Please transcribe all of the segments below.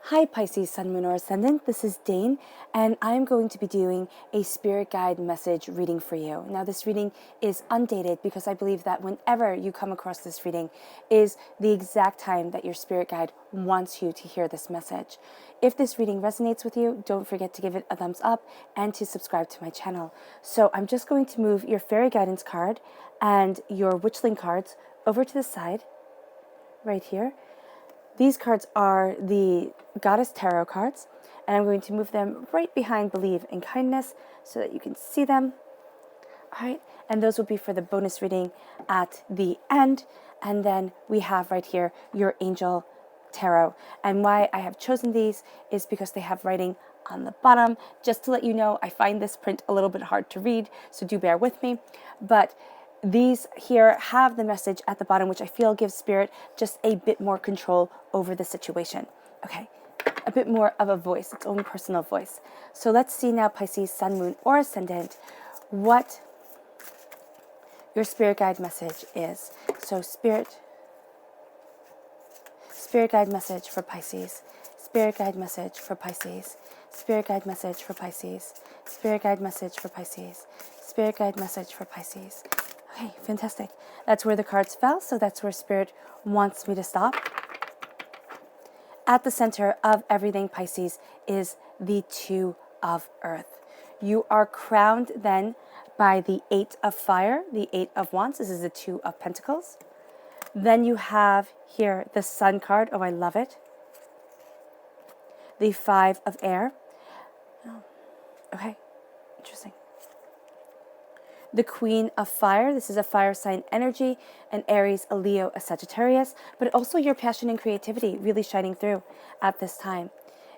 Hi Pisces, Sun, Moon, or Ascendant. This is Dane, and I'm going to be doing a spirit guide message reading for you. Now, this reading is undated because I believe that whenever you come across this reading is the exact time that your spirit guide wants you to hear this message. If this reading resonates with you, don't forget to give it a thumbs up and to subscribe to my channel. So I'm just going to move your fairy guidance card and your witchling cards over to the side, right here. These cards are the Goddess Tarot cards, and I'm going to move them right behind Believe in Kindness so that you can see them. All right, and those will be for the bonus reading at the end. And then we have right here your Angel Tarot. And why I have chosen these is because they have writing on the bottom. Just to let you know, I find this print a little bit hard to read, so do bear with me. But these here have the message at the bottom, which I feel gives Spirit just a bit more control over the situation. Okay, a bit more of a voice, its own personal voice. So let's see now, Pisces, Sun, Moon, or Ascendant, what your Spirit guide message is. So Spirit guide message for Pisces. Spirit guide message for Pisces. Spirit guide message for Pisces. Spirit guide message for Pisces. Spirit guide message for Pisces. Okay, fantastic. That's where the cards fell, so that's where Spirit wants me to stop. At the center of everything, Pisces, is the Two of Earth. You are crowned then by the Eight of Fire, the Eight of Wands. This is the Two of Pentacles. Then you have here the Sun card. Oh, I love it. The Five of Air. Oh, okay, interesting. The Queen of Fire. This is a fire sign energy, an Aries, a Leo, a Sagittarius, but also your passion and creativity really shining through at this time.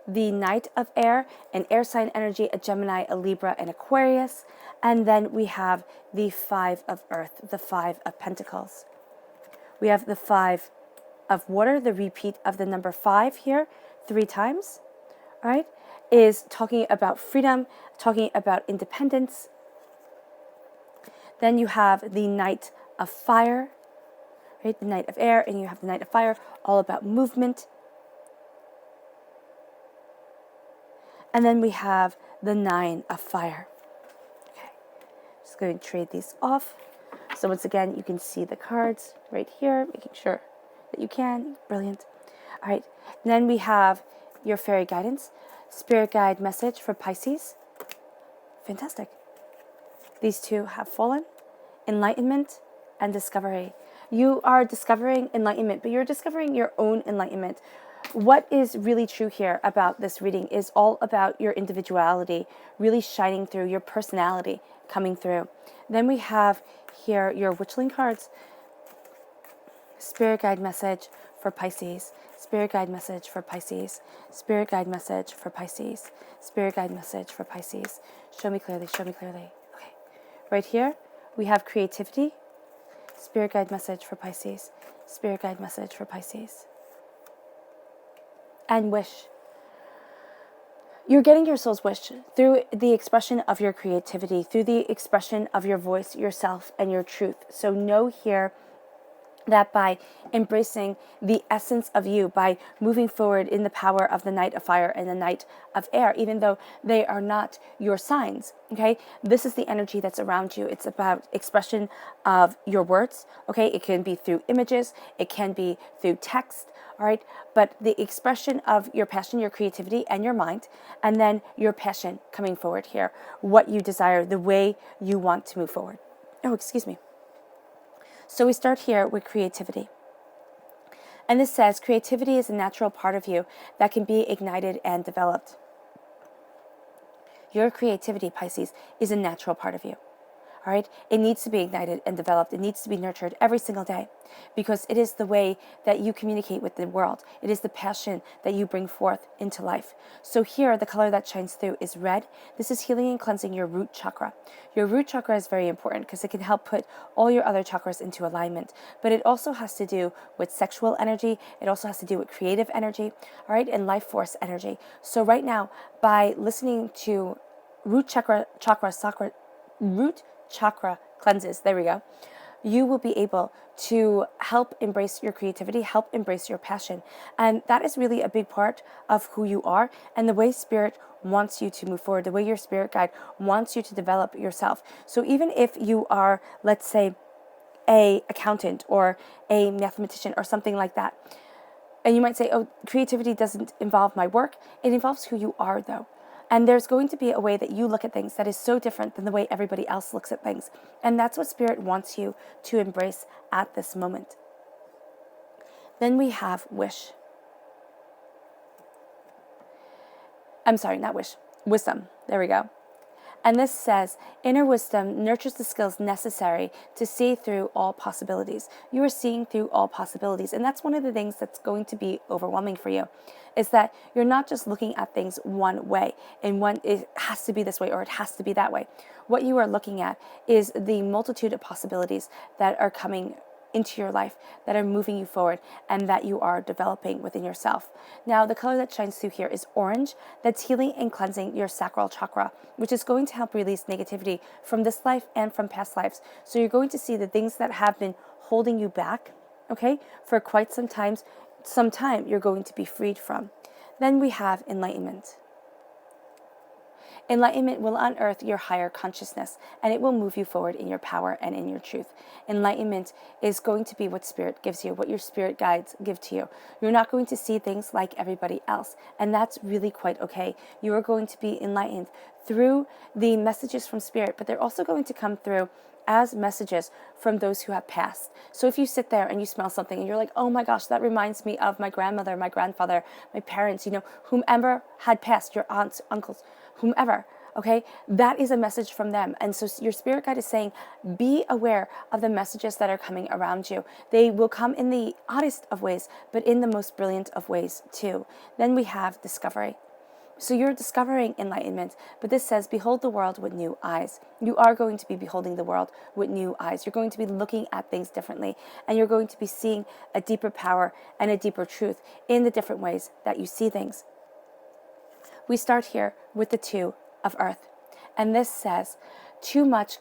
The Knight of Air, an air sign energy, a Gemini, a Libra, and Aquarius. And then we have the Five of Earth, the Five of Pentacles. We have the Five of Water, the repeat of the number 5 here 3 times, all right, is talking about freedom, talking about independence. Then you have the Knight of Fire, right? The Knight of Air, and you have the Knight of Fire, all about movement. And then we have the Nine of Fire. Okay, just going to trade these off. So once again, you can see the cards right here, making sure that you can. Brilliant. All right, and then we have your fairy guidance, spirit guide message for Pisces. Fantastic. These two have fallen. Enlightenment and discovery. You are discovering enlightenment, but you're discovering your own enlightenment. What is really true here about this reading is all about your individuality really shining through, your personality coming through. Then we have here your witchling cards. Spirit guide message for Pisces. Spirit guide message for Pisces. Spirit guide message for Pisces. Spirit guide message for Pisces. Show me clearly, show me clearly. Okay. Right here, we have creativity. Spirit guide message for Pisces. Spirit guide message for Pisces. And wish. You're getting your soul's wish through the expression of your creativity, through the expression of your voice, yourself, and your truth. So know here that by embracing the essence of you, by moving forward in the power of the Knight of Fire and the Knight of Air, even though they are not your signs, okay? This is the energy that's around you. It's about expression of your words, okay? It can be through images, it can be through text, all right? But the expression of your passion, your creativity, and your mind, and then your passion coming forward here, what you desire, the way you want to move forward. Oh, excuse me. So we start here with creativity. And this says, creativity is a natural part of you that can be ignited and developed. Your creativity, Pisces, is a natural part of you. All right? It needs to be ignited and developed. It needs to be nurtured every single day because it is the way that you communicate with the world. It is the passion that you bring forth into life. So here, the color that shines through is red. This is healing and cleansing your root chakra. Your root chakra is very important because it can help put all your other chakras into alignment. But it also has to do with sexual energy. It also has to do with creative energy, all right, and life force energy. So right now, by listening to root chakra cleanses, there we go, you will be able to help embrace your creativity, help embrace your passion. And that is really a big part of who you are and the way Spirit wants you to move forward, the way your spirit guide wants you to develop yourself. So even if you are, let's say, a accountant or a mathematician or something like that, and you might say, oh, creativity doesn't involve my work. It involves who you are, though. And there's going to be a way that you look at things that is so different than the way everybody else looks at things. And that's what Spirit wants you to embrace at this moment. Then we have wish. I'm sorry, not wish. Wisdom. There we go. And this says, inner wisdom nurtures the skills necessary to see through all possibilities. You are seeing through all possibilities. And that's one of the things that's going to be overwhelming for you, is that you're not just looking at things one way, and it has to be this way or it has to be that way. What you are looking at is the multitude of possibilities that are coming into your life, that are moving you forward, and that you are developing within yourself. Now, the color that shines through here is orange. That's healing and cleansing your sacral chakra, which is going to help release negativity from this life and from past lives. So you're going to see the things that have been holding you back, okay, for quite some time you're going to be freed from. Then we have enlightenment. Enlightenment will unearth your higher consciousness, and it will move you forward in your power and in your truth. Enlightenment is going to be what Spirit gives you, what your spirit guides give to you. You're not going to see things like everybody else, and that's really quite okay. You are going to be enlightened through the messages from Spirit, but they're also going to come through as messages from those who have passed. So if you sit there and you smell something and you're like, oh my gosh, that reminds me of my grandmother, my grandfather, my parents, whomever had passed, your aunts, uncles, whomever, okay, that is a message from them. And so your spirit guide is saying, be aware of the messages that are coming around you. They will come in the oddest of ways, but in the most brilliant of ways too. Then we have discovery. So you're discovering enlightenment, but this says, behold the world with new eyes. You are going to be beholding the world with new eyes. You're going to be looking at things differently, and you're going to be seeing a deeper power and a deeper truth in the different ways that you see things. We start here with the 2 of earth, and this says, too much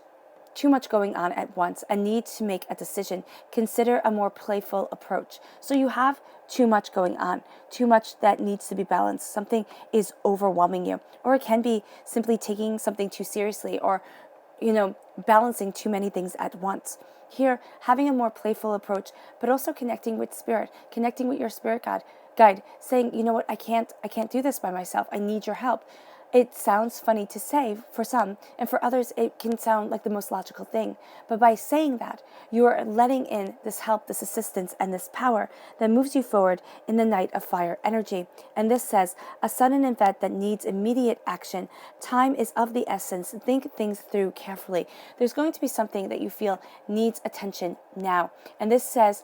going on at once, a need to make a decision. Consider a more playful approach. So you have too much going on, too much that needs to be balanced. Something is overwhelming you, or it can be simply taking something too seriously, or balancing too many things at once. Here, having a more playful approach, but also connecting with Spirit, connecting with your spirit guide, saying, you know what, I can't do this by myself. I need your help. It sounds funny to say for some, and for others it can sound like the most logical thing. But by saying that, you are letting in this help, this assistance, and this power that moves you forward in the Knight of Fire energy. And this says, a sudden event that needs immediate action. Time is of the essence. Think things through carefully. There's going to be something that you feel needs attention now. And this says,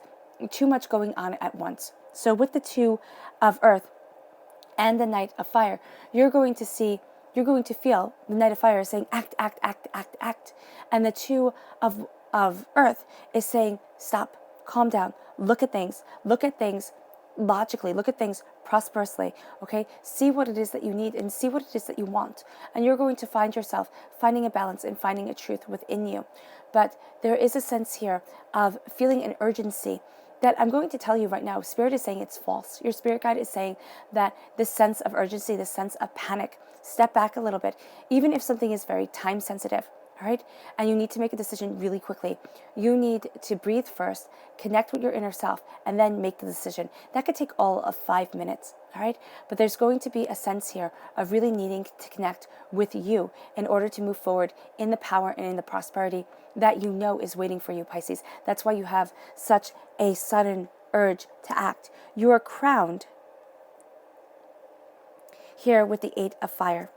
too much going on at once. So with the 2 of earth and the Knight of Fire, you're going to feel the Knight of Fire is saying, act, act, act, act, act. And the 2 of earth is saying, stop, calm down, look at things logically, look at things prosperously, okay? See what it is that you need and see what it is that you want. And you're going to find yourself finding a balance and finding a truth within you. But there is a sense here of feeling an urgency that I'm going to tell you right now. Spirit is saying it's false. Your spirit guide is saying that this sense of urgency, this sense of panic, step back a little bit, even if something is very time sensitive, all right? And you need to make a decision really quickly. You need to breathe first, connect with your inner self, and then make the decision. That could take all of 5 minutes, all right? But there's going to be a sense here of really needing to connect with you in order to move forward in the power and in the prosperity that you know is waiting for you, Pisces. That's why you have such a sudden urge to act. You are crowned here with the 8 of Fire.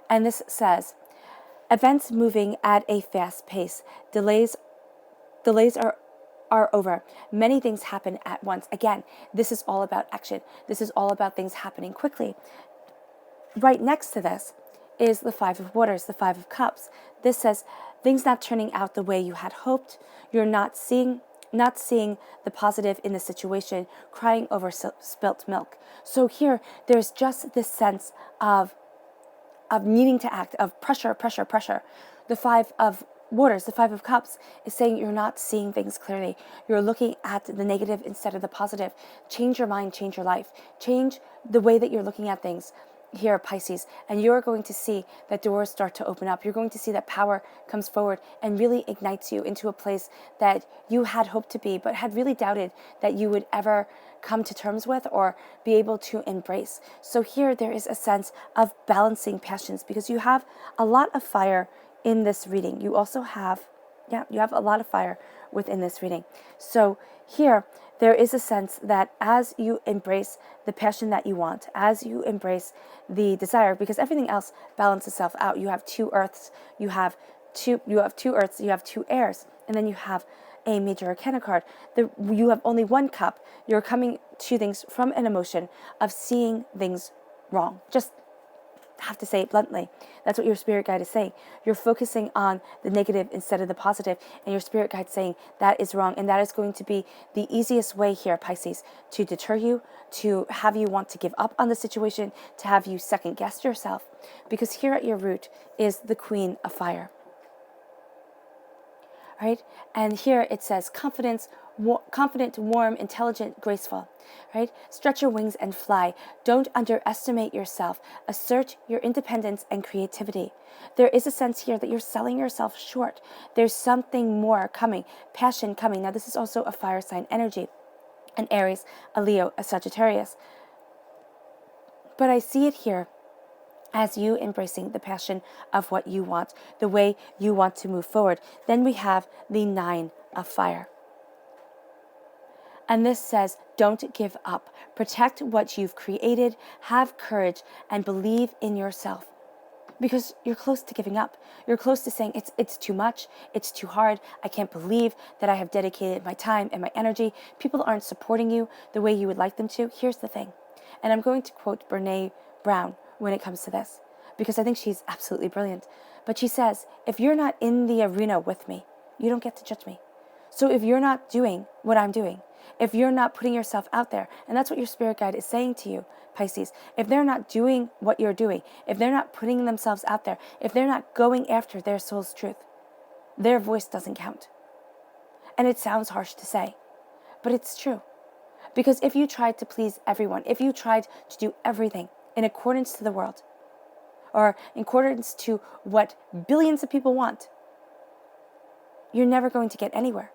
And this says, events moving at a fast pace. Delays are over. Many things happen at once. Again, this is all about action. This is all about things happening quickly. Right next to this is the 5 of Waters, the 5 of Cups. This says, things not turning out the way you had hoped. You're not seeing the positive in the situation, crying over spilt milk. So here, there's just this sense of needing to act, of pressure. The 5 of waters, the Five of Cups, is saying you're not seeing things clearly. You're looking at the negative instead of the positive. Change your mind, change your life. Change the way that you're looking at things here, Pisces, and you're going to see that doors start to open up. You're going to see that power comes forward and really ignites you into a place that you had hoped to be, but had really doubted that you would ever come to terms with or be able to embrace. So here there is a sense of balancing passions, because you have a lot of fire in this reading. You also have, you have a lot of fire within this reading. So here, there is a sense that as you embrace the passion that you want, as you embrace the desire, because everything else balances itself out. You have two earths, you have two earths, you have two airs, and then you have a major arcana card. You have only one cup. You're coming to things from an emotion of seeing things wrong. Just have to say it bluntly. That's what your spirit guide is saying. You're focusing on the negative instead of the positive, and your spirit guide saying that is wrong, and that is going to be the easiest way here, Pisces, to deter you, to have you want to give up on the situation, to have you second guess yourself, because here at your root is the Queen of Fire. Right? And here it says confident, warm, intelligent, graceful. Right? Stretch your wings and fly. Don't underestimate yourself. Assert your independence and creativity. There is a sense here that you're selling yourself short. There's something more coming, passion coming. Now this is also a fire sign energy, an Aries, a Leo, a Sagittarius. But I see it here as you embracing the passion of what you want, the way you want to move forward. Then we have the Nine of Fire. And this says, don't give up. Protect what you've created, have courage, and believe in yourself. Because you're close to giving up. You're close to saying, it's too much, it's too hard, I can't believe that I have dedicated my time and my energy. People aren't supporting you the way you would like them to. Here's the thing, and I'm going to quote Brene Brown when it comes to this, because I think she's absolutely brilliant. But she says, if you're not in the arena with me, you don't get to judge me. So if you're not doing what I'm doing, if you're not putting yourself out there, and that's what your spirit guide is saying to you, Pisces, if they're not doing what you're doing, if they're not putting themselves out there, if they're not going after their soul's truth, their voice doesn't count. And it sounds harsh to say, but it's true. Because if you tried to please everyone, if you tried to do everything in accordance to the world, or in accordance to what billions of people want, you're never going to get anywhere.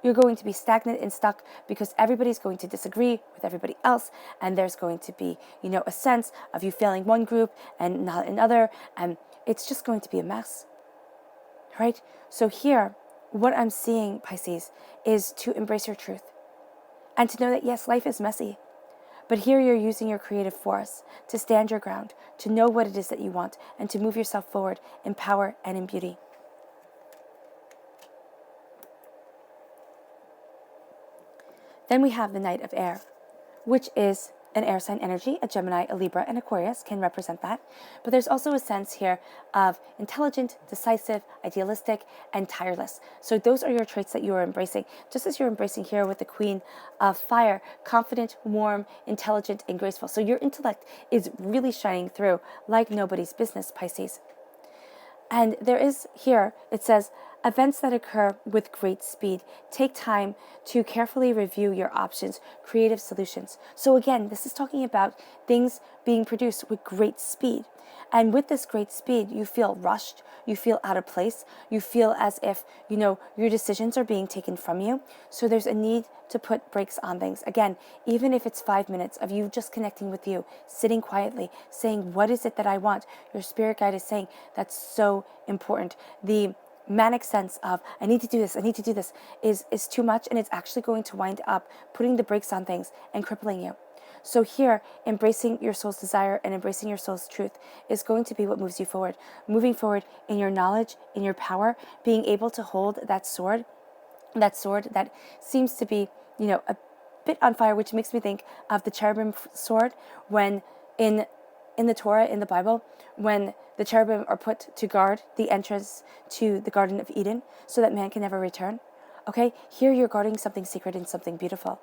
You're going to be stagnant and stuck, because everybody's going to disagree with everybody else, and there's going to be, a sense of you failing one group and not another, and it's just going to be a mess, right? So here, what I'm seeing, Pisces, is to embrace your truth, and to know that, yes, life is messy, but here you're using your creative force to stand your ground, to know what it is that you want, and to move yourself forward in power and in beauty. Then we have the Knight of Air, which is an air sign energy. A Gemini, a Libra, and Aquarius can represent that. But there's also a sense here of intelligent, decisive, idealistic, and tireless. So those are your traits that you are embracing, just as you're embracing here with the Queen of Fire, confident, warm, intelligent, and graceful. So your intellect is really shining through like nobody's business, Pisces. And there is here, it says, events that occur with great speed. Take time to carefully review your options, creative solutions. So again, this is talking about things being produced with great speed. And with this great speed, you feel rushed, you feel out of place, you feel as if, your decisions are being taken from you. So there's a need to put brakes on things. Again, even if it's 5 minutes of you just connecting with you, sitting quietly, saying, what is it that I want? Your spirit guide is saying that's so important. The manic sense of, I need to do this, is too much, and it's actually going to wind up putting the brakes on things and crippling you. So here, embracing your soul's desire and embracing your soul's truth is going to be what moves you forward. Moving forward in your knowledge, in your power, being able to hold that sword that seems to be, a bit on fire, which makes me think of the cherubim sword when in the Torah, in the Bible, when the cherubim are put to guard the entrance to the Garden of Eden so that man can never return. Okay, here you're guarding something secret and something beautiful.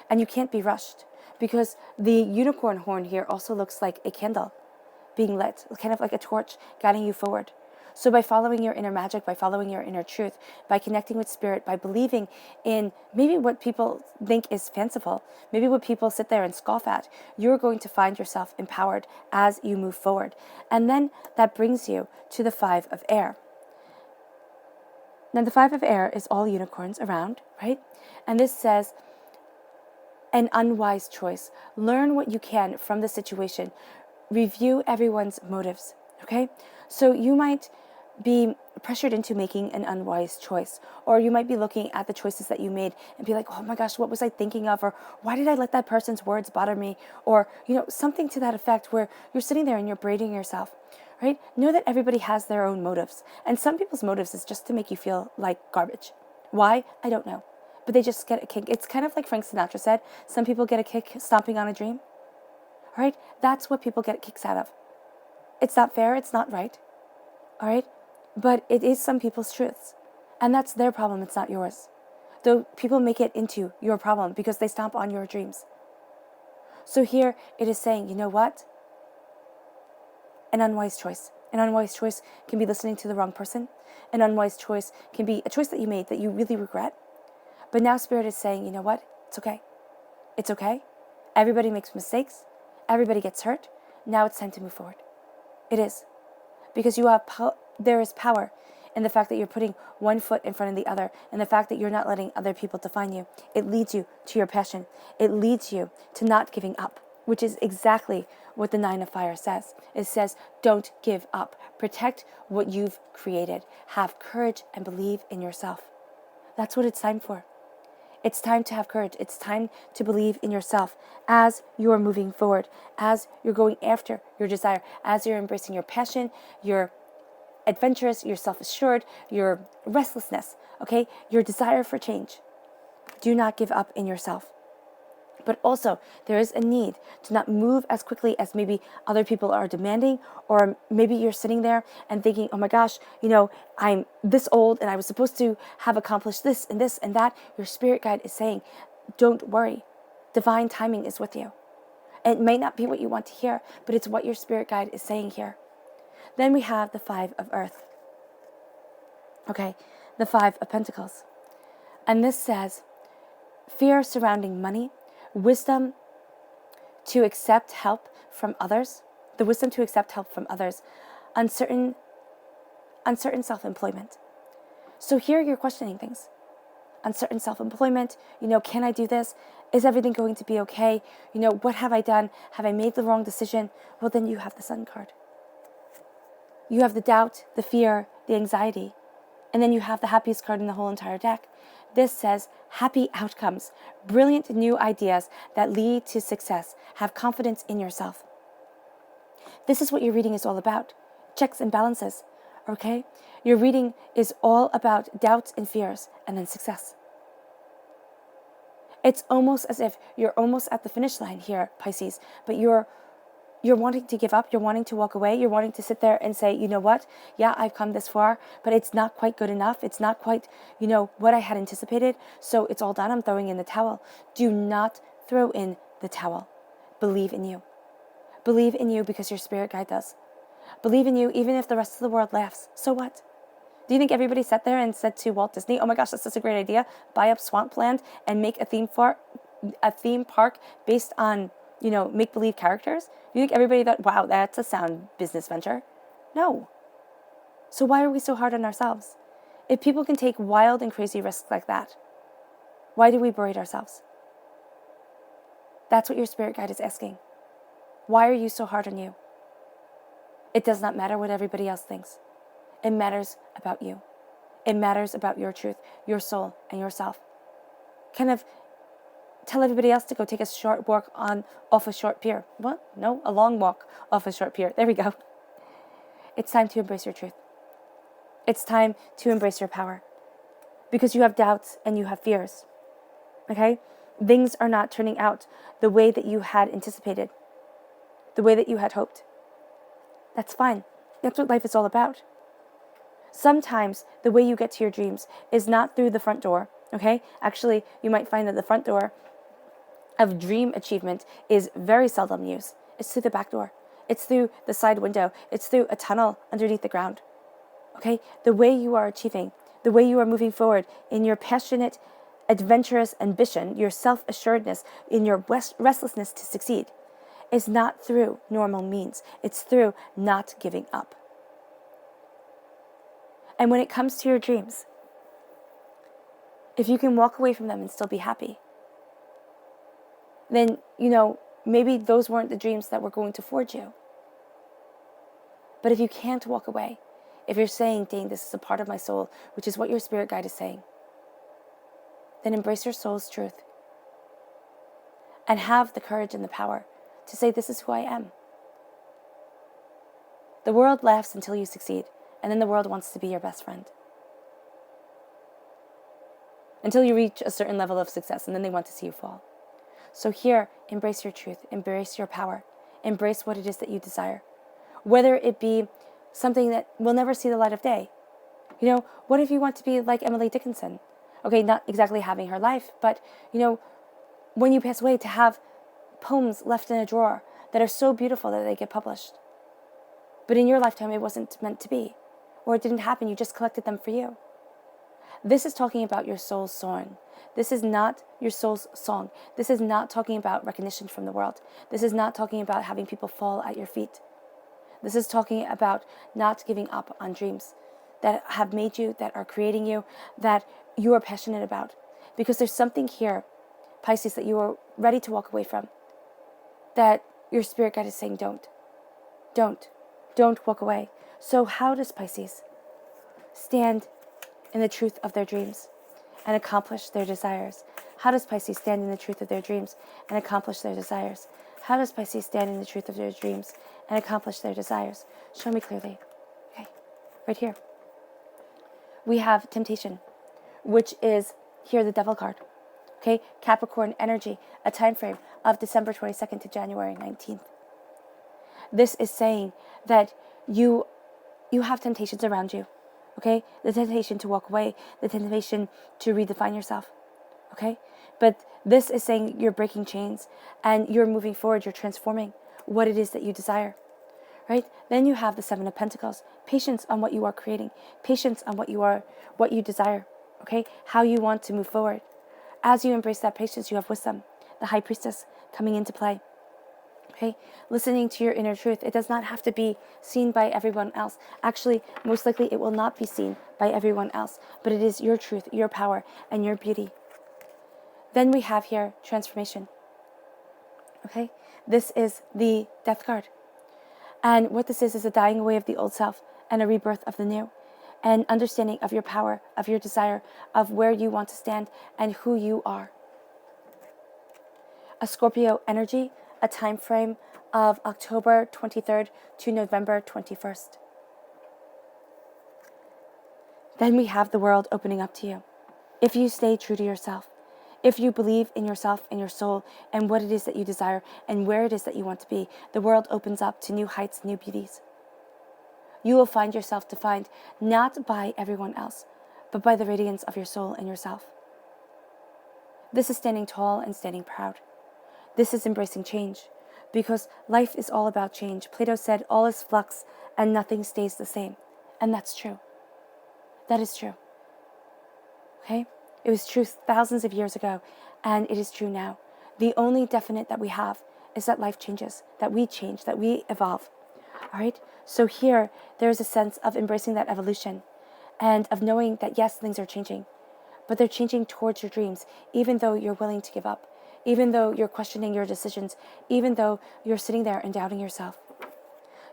And you can't be rushed, because the unicorn horn here also looks like a candle being lit, kind of like a torch guiding you forward. So by following your inner magic, by following your inner truth, by connecting with spirit, by believing in maybe what people think is fanciful, maybe what people sit there and scoff at, you're going to find yourself empowered as you move forward. And then that brings you to the 5 of air. Now the 5 of air is all unicorns around, right? And this says, an unwise choice. Learn what you can from the situation. Review everyone's motives, okay? So you might be pressured into making an unwise choice, or you might be looking at the choices that you made and be like, oh my gosh, what was I thinking of? Or why did I let that person's words bother me? Or, something to that effect, where you're sitting there and you're berating yourself, right? Know that everybody has their own motives, and some people's motives is just to make you feel like garbage. Why? I don't know. But they just get a kick. It's kind of like Frank Sinatra said, some people get a kick stomping on a dream. All right? That's what people get kicks out of. It's not fair. It's not right. All right? But it is some people's truths. And that's their problem. It's not yours. Though people make it into your problem because they stomp on your dreams. So here it is saying, you know what? An unwise choice. An unwise choice can be listening to the wrong person. An unwise choice can be a choice that you made that you really regret. But now Spirit is saying, you know what? It's okay. It's okay. Everybody makes mistakes. Everybody gets hurt. Now it's time to move forward. It is. Because there is power in the fact that you're putting one foot in front of the other, and the fact that you're not letting other people define you. It leads you to your passion. It leads you to not giving up, which is exactly what the 9 of fire says. It says, don't give up. Protect what you've created. Have courage and believe in yourself. That's what it's time for. It's time to have courage. It's time to believe in yourself as you're moving forward, as you're going after your desire, as you're embracing your passion, your adventurous, your self-assured, your restlessness, okay? Your desire for change. Do not give up in yourself. But also, there is a need to not move as quickly as maybe other people are demanding, or maybe you're sitting there and thinking, oh my gosh, I'm this old and I was supposed to have accomplished this and this and that. Your spirit guide is saying, don't worry. Divine timing is with you. It may not be what you want to hear, but it's what your spirit guide is saying here. Then we have the 5 of earth. Okay, the 5 of pentacles. And this says, fear surrounding money, wisdom to accept help from others, the wisdom to accept help from others, uncertain self-employment. So here you're questioning things. Uncertain self-employment, can I do this? Is everything going to be okay? What have I done? Have I made the wrong decision? Well, then you have the Sun card. You have the doubt, the fear, the anxiety, and then you have the happiest card in the whole entire deck. This says, happy outcomes, brilliant new ideas that lead to success. Have confidence in yourself. This is what your reading is all about. Checks and balances, okay? Your reading is all about doubts and fears, and then success. It's almost as if you're almost at the finish line here, Pisces, but you're wanting to give up, you're wanting to walk away, you're wanting to sit there and say, you know what, yeah, I've come this far, but it's not quite good enough, it's not quite, what I had anticipated, so it's all done, I'm throwing in the towel. Do not throw in the towel. Believe in you. Believe in you because your spirit guide does. Believe in you even if the rest of the world laughs. So what? Do you think everybody sat there and said to Walt Disney, oh my gosh, that's such a great idea, buy up Swampland and make a theme park based on make-believe characters? You think everybody thought, wow, that's a sound business venture? No. So why are we so hard on ourselves? If people can take wild and crazy risks like that, why do we berate ourselves? That's what your spirit guide is asking. Why are you so hard on you? It does not matter what everybody else thinks. It matters about you. It matters about your truth, your soul, and yourself. Kind of tell everybody else to go take a short walk off a short pier. What? No, a long walk off a short pier. There we go. It's time to embrace your truth. It's time to embrace your power. Because you have doubts and you have fears. Okay? Things are not turning out the way that you had anticipated. The way that you had hoped. That's fine. That's what life is all about. Sometimes the way you get to your dreams is not through the front door. Okay? Actually, you might find that the front door of dream achievement is very seldom used. It's through the back door. It's through the side window. It's through a tunnel underneath the ground. Okay? The way you are achieving, the way you are moving forward in your passionate, adventurous ambition, your self-assuredness, in your restlessness to succeed, is not through normal means. It's through not giving up. And when it comes to your dreams, if you can walk away from them and still be happy, then, maybe those weren't the dreams that were going to forge you. But if you can't walk away, if you're saying, Dane, this is a part of my soul, which is what your spirit guide is saying, then embrace your soul's truth and have the courage and the power to say, this is who I am. The world laughs until you succeed, and then the world wants to be your best friend. Until you reach a certain level of success, and then they want to see you fall. So here, embrace your truth, embrace your power, embrace what it is that you desire. Whether it be something that will never see the light of day. What if you want to be like Emily Dickinson? Okay, not exactly having her life, but, when you pass away, to have poems left in a drawer that are so beautiful that they get published. But in your lifetime, it wasn't meant to be, or it didn't happen, you just collected them for you. This is talking about your soul's soaring. This is not your soul's song. This is not talking about recognition from the world. This is not talking about having people fall at your feet. This is talking about not giving up on dreams that have made you, that are creating you, that you are passionate about. Because there's something here, Pisces, that you are ready to walk away from, that your spirit guide is saying, don't walk away. So how does Pisces stand in the truth of their dreams and accomplish their desires? How does Pisces stand in the truth of their dreams and accomplish their desires? How does Pisces stand in the truth of their dreams and accomplish their desires? Show me clearly. Okay, right here. We have temptation, which is here the devil card. Okay, Capricorn energy, a time frame of December 22nd to January 19th. This is saying that you have temptations around you. Okay, the temptation to walk away, the temptation to redefine yourself. Okay, but this is saying you're breaking chains and you're moving forward, you're transforming what it is that you desire. Right? Then you have the Seven of Pentacles, patience on what you are creating, patience on what you desire. Okay, how you want to move forward. As you embrace that patience, you have wisdom, the High Priestess coming into play. Okay, listening to your inner truth. It does not have to be seen by everyone else. Actually, most likely it will not be seen by everyone else, but it is your truth, your power, and your beauty. Then we have here transformation. Okay, this is the Death card. And what this is a dying away of the old self and a rebirth of the new. And understanding of your power, of your desire, of where you want to stand and who you are. A Scorpio energy, a time frame of October 23rd to November 21st. Then we have the world opening up to you. If you stay true to yourself, if you believe in yourself and your soul and what it is that you desire and where it is that you want to be, the world opens up to new heights, new beauties. You will find yourself defined not by everyone else, but by the radiance of your soul and yourself. This is standing tall and standing proud. This is embracing change, because life is all about change. Plato said, all is flux and nothing stays the same. And that's true. That is true. Okay? It was true thousands of years ago, and it is true now. The only definite that we have is that life changes, that we change, that we evolve. All right? So here, there is a sense of embracing that evolution and of knowing that, yes, things are changing, but they're changing towards your dreams, even though you're willing to give up, even though you're questioning your decisions, even though you're sitting there and doubting yourself.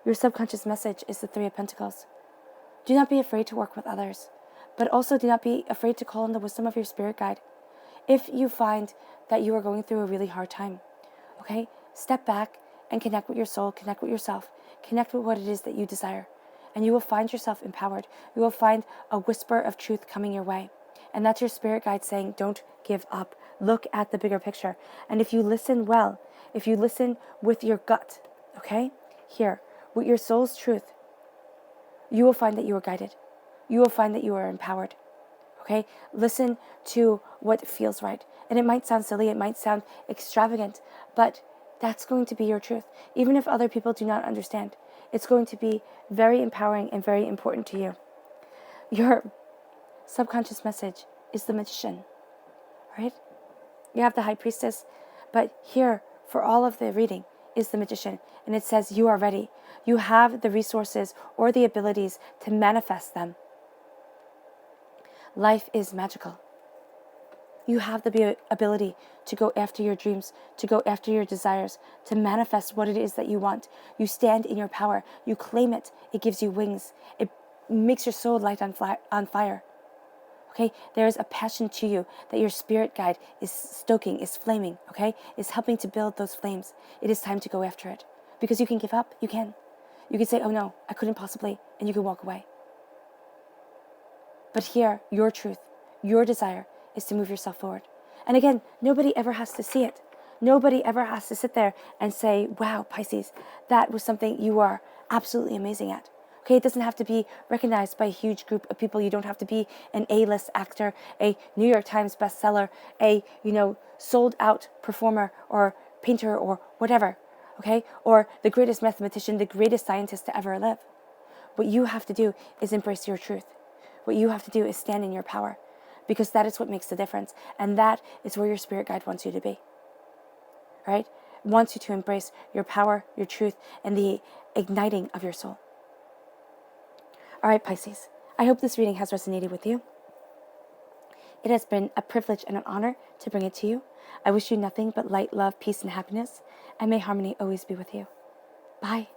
Your subconscious message is the Three of Pentacles. Do not be afraid to work with others, but also do not be afraid to call on the wisdom of your spirit guide. If you find that you are going through a really hard time, okay, step back and connect with your soul, connect with yourself, connect with what it is that you desire, and you will find yourself empowered. You will find a whisper of truth coming your way. And that's your spirit guide saying, don't give up. Look at the bigger picture. And if you listen well, if you listen with your gut, okay, here, with your soul's truth, you will find that you are guided. You will find that you are empowered. Okay? Listen to what feels right. And it might sound silly, it might sound extravagant, but that's going to be your truth. Even if other people do not understand, it's going to be very empowering and very important to you. Your subconscious message is the magician, right? You have the high priestess, but here for all of the reading is the magician. And it says you are ready. You have the resources or the abilities to manifest them. Life is magical. You have the ability to go after your dreams, to go after your desires, to manifest what it is that you want. You stand in your power. You claim it. It gives you wings. It makes your soul light on fire. Okay, there is a passion to you that your spirit guide is stoking, is flaming, okay, is helping to build those flames. It is time to go after it. Because you can give up. You can. You can say, oh no, I couldn't possibly, and you can walk away. But here, your truth, your desire is to move yourself forward. And again, nobody ever has to see it. Nobody ever has to sit there and say, wow, Pisces, that was something you are absolutely amazing at. Okay, it doesn't have to be recognized by a huge group of people. You don't have to be an A-list actor, a New York Times bestseller, a, sold out performer or painter or whatever, okay? Or the greatest mathematician, the greatest scientist to ever live. What you have to do is embrace your truth. What you have to do is stand in your power, because that is what makes the difference. And that is where your spirit guide wants you to be, right? It wants you to embrace your power, your truth, and the igniting of your soul. All right, Pisces, I hope this reading has resonated with you. It has been a privilege and an honor to bring it to you. I wish you nothing but light, love, peace, and happiness, and may harmony always be with you. Bye.